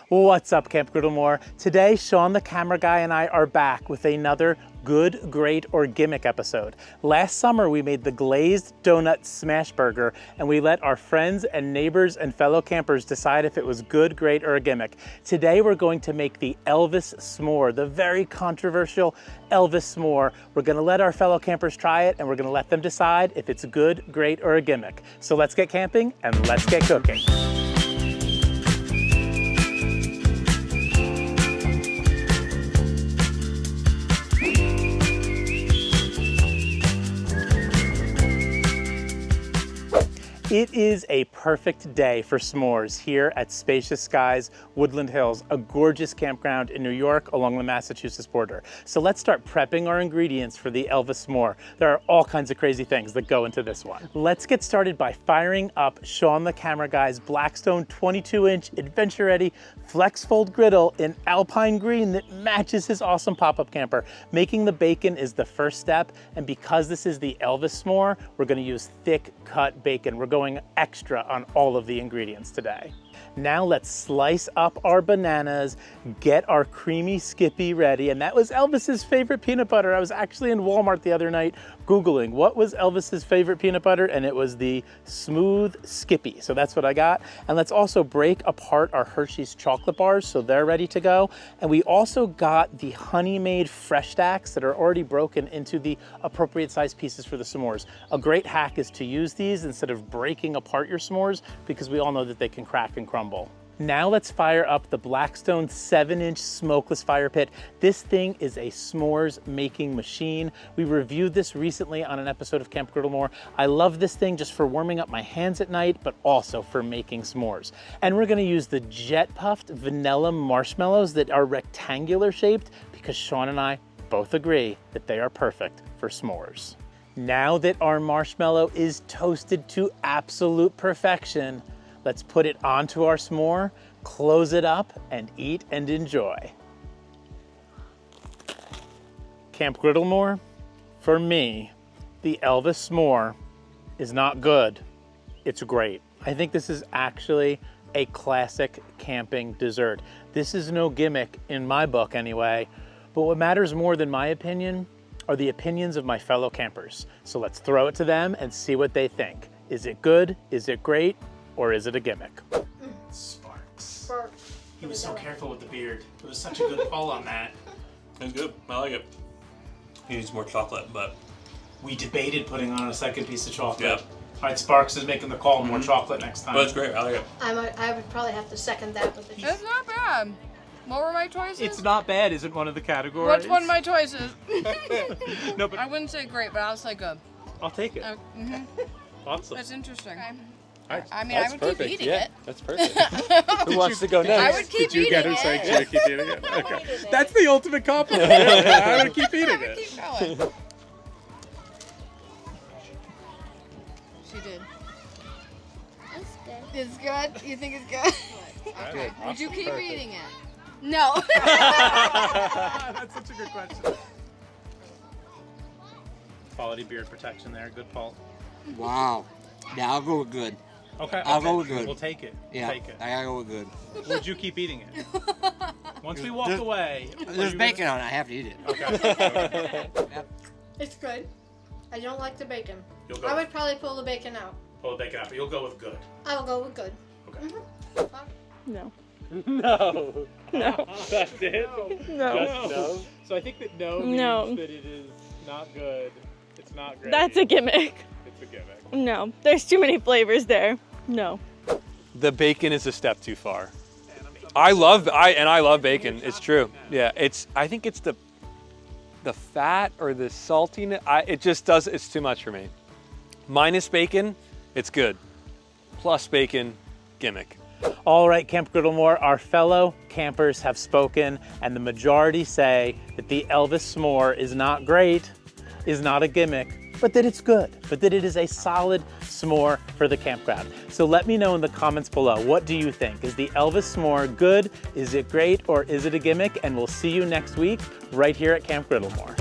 What's up, Camp Griddlemore? Today, Sean the camera guy and I are back with another good, great, or gimmick episode. Last summer, we made the glazed donut smash burger, and we let our friends and neighbors and fellow campers decide if it was good, great, or a gimmick. Today, we're going to make the Elvis S'more, the very controversial Elvis S'more. We're gonna let our fellow campers try it, and we're gonna let them decide if it's good, great, or a gimmick. So let's get camping, and let's get cooking. It is a perfect day for s'mores here at Spacious Skies, Woodland Hills, a gorgeous campground in New York along the Massachusetts border. So let's start prepping our ingredients for the Elvis S'more. There are all kinds of crazy things that go into this one. Let's get started by firing up Sean the camera guy's Blackstone 22-inch adventure-ready flex fold griddle in alpine green that matches his awesome pop-up camper. Making the bacon is the first step, and because this is the Elvis S'more, we're gonna use thick cut bacon. We're going extra on all of the ingredients today. Now let's slice up our bananas, get our creamy Skippy ready, and that was Elvis's favorite peanut butter. I was actually in Walmart the other night Googling what was Elvis's favorite peanut butter, and it was the smooth Skippy. So that's what I got. And let's also break apart our Hershey's chocolate bars so they're ready to go. And we also got the honey-made fresh stacks that are already broken into the appropriate size pieces for the s'mores. A great hack is to use these instead of breaking apart your s'mores, because we all know that they can crack and crumble. Now let's fire up the Blackstone 7-inch smokeless fire pit. This thing is a s'mores making machine. We reviewed this recently on an episode of Camp Griddlemore. I love this thing just for warming up my hands at night, but also for making s'mores. And we're gonna use the jet puffed vanilla marshmallows that are rectangular shaped, because Sean and I both agree that they are perfect for s'mores. Now that our marshmallow is toasted to absolute perfection, let's put it onto our s'more, close it up, and eat and enjoy. Camp Griddlemore, for me, the Elvis S'more is not good, it's great. I think this is actually a classic camping dessert. This is no gimmick in my book anyway, but what matters more than my opinion are the opinions of my fellow campers. So let's throw it to them and see what they think. Is it good? Is it great? Or is it a gimmick? Sparks. He was so careful with the beard. It was such a good pull on that. It's good. I like it. He needs more chocolate, but... We debated putting on a second piece of chocolate. Yeah. All right, Sparks is making the call. More chocolate next time. But it's great. I like it. I would probably have to second that with the It's not bad. What were my choices? It's not bad isn't one of the categories. What's one of my choices? No, but I wouldn't say great, but I'll say good. I'll take it. Awesome. That's interesting. Okay. I mean, I would keep eating it. That's perfect. Who wants to go next? I would keep eating it. Yeah, keep eating it? Okay. That's the ultimate compliment. I would keep eating it. Keep going. She did. It's good. It's good? You think it's good? Okay. Would you keep eating it? No. That's such a good question. Quality beard protection there. Good pull. Wow. Yeah, I'll go with good. Okay. I'll go with good. We'll take it. Yeah, Take it. I gotta go with good. Would you keep eating it? Once we walk away. There's bacon on it. I have to eat it. Okay. It's good. I don't like the bacon. You'll go. I would probably pull the bacon out. Pull the bacon out, but you'll go with good. I will go with good. Okay. No. No. No. That's it? No. Just no. So I think that no means that it is not good. It's not great. That's a gimmick. It's a gimmick. No. There's too many flavors there. No. The bacon is a step too far. I love bacon. It's true. Yeah, I think it's the fat or the saltiness. It's too much for me. Minus bacon, it's good. Plus bacon, gimmick. All right, Camp Griddlemore, our fellow campers have spoken, and the majority say that the Elvis S'more is not great, is not a gimmick, but that it's good, but that it is a solid s'more for the campground. So let me know in the comments below, what do you think? Is the Elvis S'more good? Is it great? Or is it a gimmick? And we'll see you next week right here at Camp Griddlemore.